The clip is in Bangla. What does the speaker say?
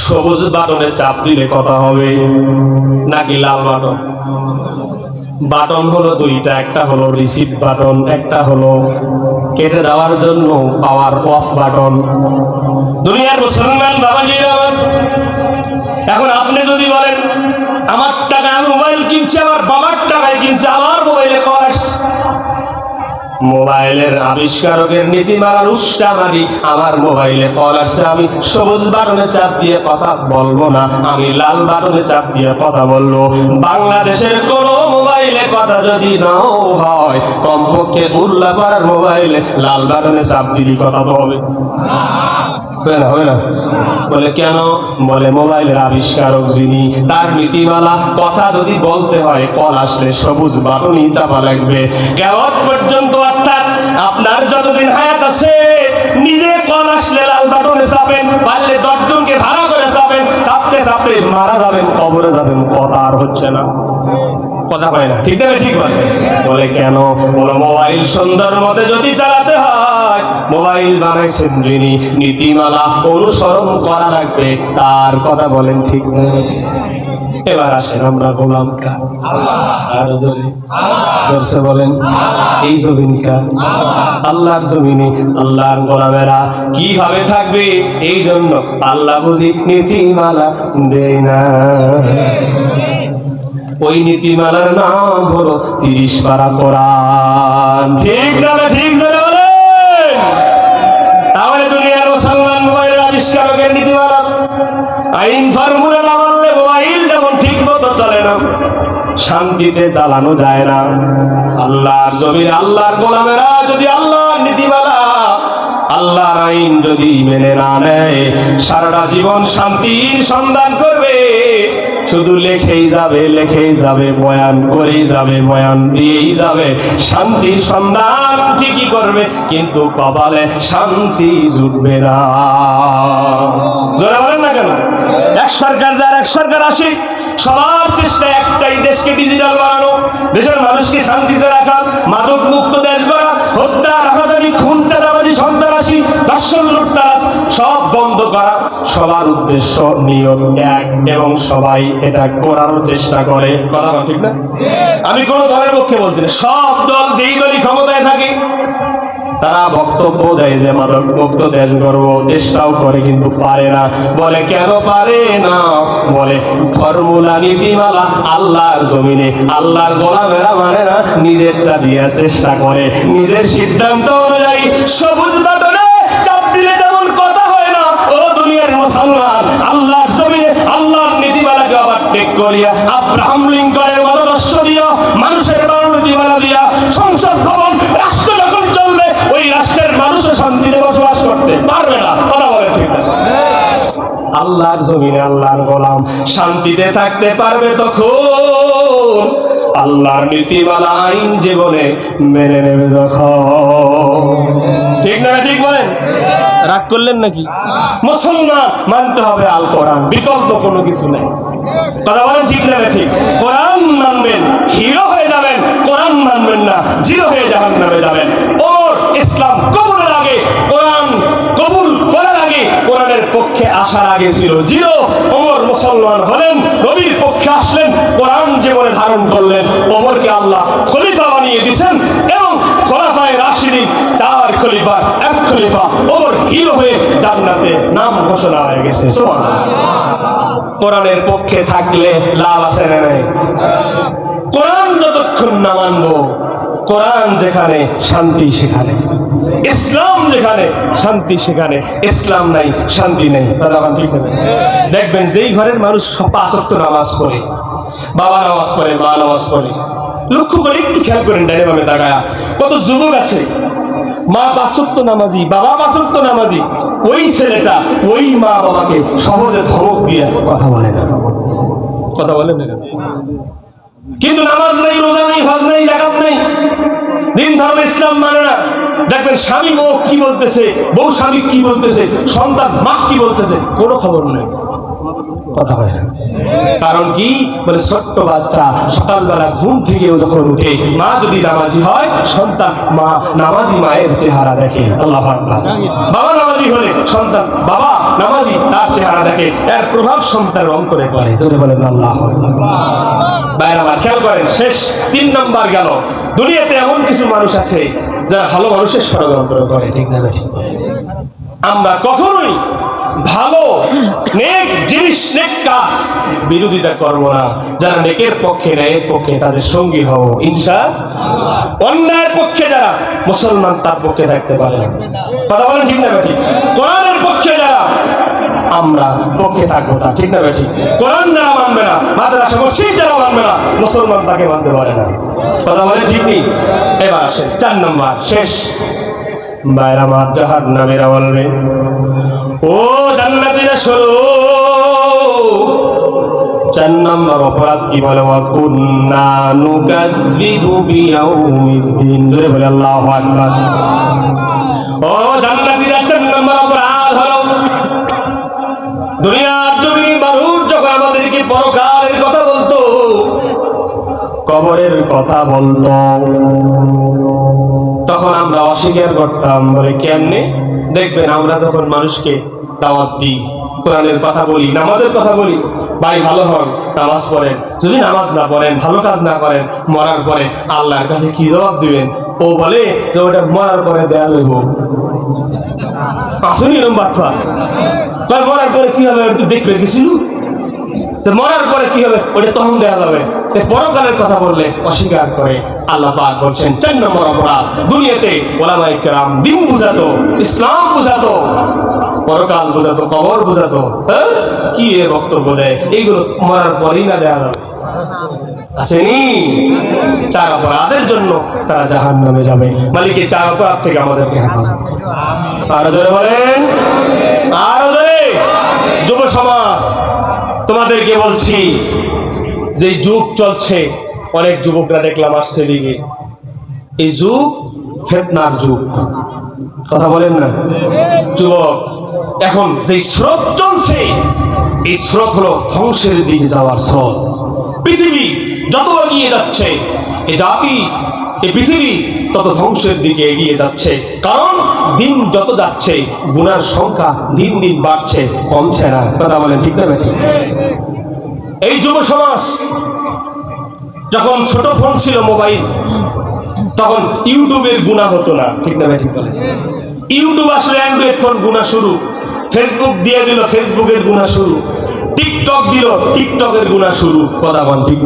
সবুজ বাটনে চাপ দিলে কথা হবে নাকি লাল বাটন? বাটন হলো দুইটা, একটা হলো রিসিভ বাটন, একটা হলো কেটে দেওয়ার জন্য পাওয়ার অফ বাটন। দুনিয়ার মুসলমান বাবাজিরা, এখন আপনি যদি বলেন আমার টাকায় আমি মোবাইল কিনছি, আমার বাবার টাকায় কিনছি, আমার মোবাইলে কল আসছে, মোবাইলের আবিষ্কারকের নীতিমালার উষ্টা মারি, আমার মোবাইলে কল আসছে, আমি সবুজ বাটনে চাপ দিয়ে কথা বলবো না, আমি লাল বাটনে চাপ দিয়ে কথা বলবো। বাংলাদেশের কোন মোবাইলে কথা যদি নাও হয়, কমপক্ষে উল্লাপাড়ার মোবাইলে লাল বাটনে চাপ দিলে কথা তো হবে হবে না? বলে কেন? বলে মোবাইলের আবিষ্কারক যিনি, তার নীতিমালা কথা যদি বলতে হয় কল আসলে সবুজ বাটনই চাপা লাগবে কিয়ামত পর্যন্ত। অর্থাৎ আপনার যতদিন হায়াত আছে নিজে কল আসলে লাল বাটনে চাপেন, পারলে 10 জনকে ভাড়া করে চাপেন, চাপতে চাপতে মারা যাবেন, কবরে যাবেন, কথা আর হচ্ছে না, কথা হয় না, ঠিক না? ঠিক বলে। বলে কেন? বলে মোবাইল সুন্দর মতে যদি চালাতে হয়, মোবাইল বানাইছেন যিনি, নীতিমালা অনুসরণ করা লাগবে তার কথা বলেন, ঠিক না? এবার আসেন আমরা গোলাম কার? আর জোরসে বলেন, এই জমিন কার? আল্লাহর জমিনে আল্লাহর গোলামেরা কিভাবে থাকবে? এই জন্য আল্লাহ বুঝি নীতিমালা দেয় না। ওই নীতিমালার নাম হলো 30 পারা কোরআন। ঠিক না? ঠিক বলেন। তাহলে দুনিয়ার মুসলমান মোবাইলের আবিষ্কারকের নীতিমালা আইন ফর্মুলা না মানলে মোবাইল যেমন ঠিক মতো চলে না, শান্তিতে চালানো যায় না। আল্লাহর জমিনে আল্লাহর গোলামেরা যদি আল্লাহর নীতিমালা, আল্লাহর আইন যদি মেনে না নেয়, সারাটা জীবন শান্তির সন্ধান করবে, শুধু লেখেই যাবে, বয়ান করেই যাবে, বয়ান দিয়েই যাবে, শান্তির সন্ধান ঠিকই করবে, কিন্তু কপালে শান্তি জুটবে না। জোরে বলেন না কেন? এক সরকার যার, এক সরকার আসে, সবার চেষ্টা একটাই, দেশকে ডিজিটাল বানানো, দেশের মানুষকে শান্তিতে রাখা, মাদক মুক্ত দেশ গড়া, হত্যা, রাহাজানি, খুন, চাঁদাবাজি, সন্ত্রাসী, দর্শন, লুটতরাজ সব বন্ধ করা। সবার উদ্দেশ্য নিয়ম এক এবং সবাই এটা করারও চেষ্টা করে, কথা ঠিক না? আমি কোন দলের পক্ষে বলছি না, সব দল যেই দলই ক্ষমতায় থাকে তারা বক্তব্য দেয় যে মাদক মুক্ত দেশ গড়ব, চেষ্টাও করে কিন্তু পারে না। বলে কেন পারে না? বলে ফর্মুলা নীতিমালা আল্লাহর জমিনে আল্লাহর গোলামেরা মানে না, নিজেরটা দিয়ে চেষ্টা করে, নিজের সিদ্ধান্ত অনুযায়ী সবুজ বাটনে চাপ দিলে যেমন কথা হয় না, ও দুনিয়ার মুসলমান, আল্লাহর জমিনে আল্লাহর নীতিমালাকে ওভারটেক করিয়া আব্রাহাম লিঙ্কনের মতাদর্শ দিয়া, মানুষের নীতিমালা দিয়া সংসদ ভবন, রাষ্ট্র যখন চলবে, ওই রাষ্ট্রের মানুষও শান্তিতে বসবাস করতে পারবে না, কথা বলে ঠিক না? আল্লাহর জমিনে আল্লাহর গোলাম শান্তিতে থাকতে পারবে তখন আল্লাহর নীতিমালা আইন জীবনে মেনে নেবে যখন, ঠিক না? ঠিক বলেন। রাগ করলেন নাকি? মুসলমান মানতে হবে আল কোরআন, বিকল্প কোনো কিছু নেই, কথা বলেন, ঠিক না? ঠিক। কোরআন মানবেন, হিরো হয়ে যাবেন, কোরআন মানবেন না, জিরো হয়ে জাহান্নামে যাবেন। ওমর ইসলাম কবুলের আগে, কোরআন কবুল করার আগে, কোরআনের পক্ষে আসার আগে ছিল জিরো। ওমর মুসলমান হলেন, নবীর পক্ষে আসলেন, কোরআন জীবনে ধারণ করলেন, ওমরকে আল্লাহ খলিফা বানিয়ে দিয়েছেন এবং খোলাফায়ে রাশিদিন 4 খলিফা, 1 খলিফা ওমর হিরো হয়ে জান্নাতে নাম ঘোষণা হয়ে গেছে। কোরআনের পক্ষে থাকলে লাভ আছে না নাই? কোরআন যতক্ষণ না মানবো, কোরআন যেখানে শান্তি সেখানে, ইসলাম যেখানে শান্তি সেখানে, ইসলাম নাই শান্তি নেই, ঠিক না? দেখবেন যেই ঘরের মানুষ 5 ওয়াক্ত নামাজ পড়ে, বাবা নামাজ পড়ে, মা নামাজ পড়ে, লক্ষ্য করে একটু খেয়াল করেন, ডাইনে বামে তাকায়া কত যুবক আছে, মা 5 ওয়াক্ত নামাজি, বাবা 5 ওয়াক্ত নামাজি, ওই ছেলেটা ওই মা বাবাকে সহজে ধমক দিয়ে কথা বলে না, কথা বলেন না, কিন্তু নামাজ নেই, রোজা নেই, হজ নেই, যাকাত নেই, দিন ধর্ম ইসলাম মানে না। দেখবেন স্বামী বউ কি বলতেছে, বউ স্বামী কি বলতেছে, সন্তান মা কি বলতেছে, কোনো খবর নেই, কথা হয় না। কারণ কি? বলে ছোট্ট বাচ্চা সকালবেলা ঘুম থেকে যখন উঠে, মা যদি নামাজি হয়, সন্তান মা নামাজি মায়ের চেহারা দেখে, আল্লাহু আকবার। বাবা নামাজি হলে সন্তান বাবা নামাজি তার চেহারা তারা দেখে এর প্রভাব সন্তানের অন্তরে পড়ে। জোরে বলেন আল্লাহু আকবার। ভাইরা আমার খেয়াল করেন, শেষ 3 নাম্বার গেল। দুনিয়াতে এমন কিছু মানুষ আছে যারা ভালো মানুষের ষড়যন্ত্র করে, ঠিক না ঠিক? আমরা কখনোই ভালো নেক জিনিস নেক কাজ বিরোধিতা করব না। যারা নেকের পক্ষে ন্যায়ের পক্ষে তাদের সঙ্গী হব ইনশাআল্লাহ। অন্যায়ের পক্ষে যারা মুসলমান তার পক্ষে থাকতে পারে না। কথা বলেন ঠিক না ঠিক? কোরআনের পক্ষে যারা আমরা পক্ষে থাকবো তা, ঠিক না ঠিক? কোরআন যারা মানবে না, মাদ্রাসা মসজিদ যারা মানবে না, মুসলমান তাকে মানতে পারে না। কথা বলেন ঠিক নেই? এবার আসেন 4 নম্বর শেষ। বাইরে আমার জাহান্নামীরা বলবে, ও জান্নাতীরা শোনো, 4 নম্বর অপরাধ কি বলে? ওয়া কুন্না নুকাযযিবু বিয়াউমিদ্দিন। জোরে বলে আল্লাহু আকবার। ও জান্নাতীরা 4 নম্বর অপরাধ হলো দুনিয়ার জমিনে মানুষ যখন আমাদেরকে পরকালের কথা বলতো, কবরের কথা বলতো, তখন আমরা অস্বীকার করতাম। বলে কেমনে? দেখবেন আমরা যখন মানুষকে দাওয়াত দিই, কোরআনের কথা বলি, নামাজের কথা বলি, ভাই ভালো হন, নামাজ পড়েন, যদি নামাজ না পড়েন, ভালো কাজ না করেন, মরার পরে আল্লাহর কাছে কি জবাব দিবেন? ও বলে যে ওটা মরার পরে দেয়া লইব। আসুন এরকম বার্তা, মরার পরে কি হবে? তুই দেখবে গেছিল, মরার পরে কি হবে? ওটা তখন দেওয়া যাবে। পরকালের কথা বললে অস্বীকার করে। আল্লাহ পাক বলছেন 4 নম্বর অপরাধ। দুনিয়াতে ওলামায়ে কেরাম দিন বুঝাতো, ইসলাম বুঝাতো, পরকাল বুঝাতো, কবর বুঝাতো, কি এর বক্তব্য দেয়? এইগুলো মরার পরেই না দেওয়া যাবে। আসেনি 4 অপরাধের জন্য তারা জাহান্নামে যাবে। মালিকের 4 অপরাধ থেকে আমাদেরকে হেফাজত করুন। আরো জোরে বলেন, আরো জোরে। যুব সমাজ, তোমাদেরকে বলছি, যে যুগ চলছে, অনেক যুবকরা দেখলাম আসছে দিকে, এই যুগ ফিতনার যুগ। কথা বলেন না যুবক? এখন যে স্রোত চলছে, এই স্রোত হলো ধ্বংসের দিকে যাওয়ার স্রোত। পৃথিবী যত এগিয়ে যাচ্ছে, এই জাতি, এই পৃথিবী তত ধ্বংসের দিকে এগিয়ে যাচ্ছে। কারণ দিন যত যাচ্ছে গুনার সংখ্যা দিন দিন বাড়ছে, কমছে না। কথা বলেন ঠিক না বেঠিক? এই যুব সমাজ যখন ছোট ফোন ছিল, মোবাইল, তখন ইউটিউবের গুনাহ হতো না, ঠিক না বেঠিক? বলে ইউটিউব আসলে অ্যান্ড্রয়েড ফোন গুনাহ শুরু, ফেসবুক দিয়ে দিল, ফেসবুকের গুনাহ শুরু, টিকটক দিল, টিকটকের গুনাহ শুরু। কথা বলেন ঠিক?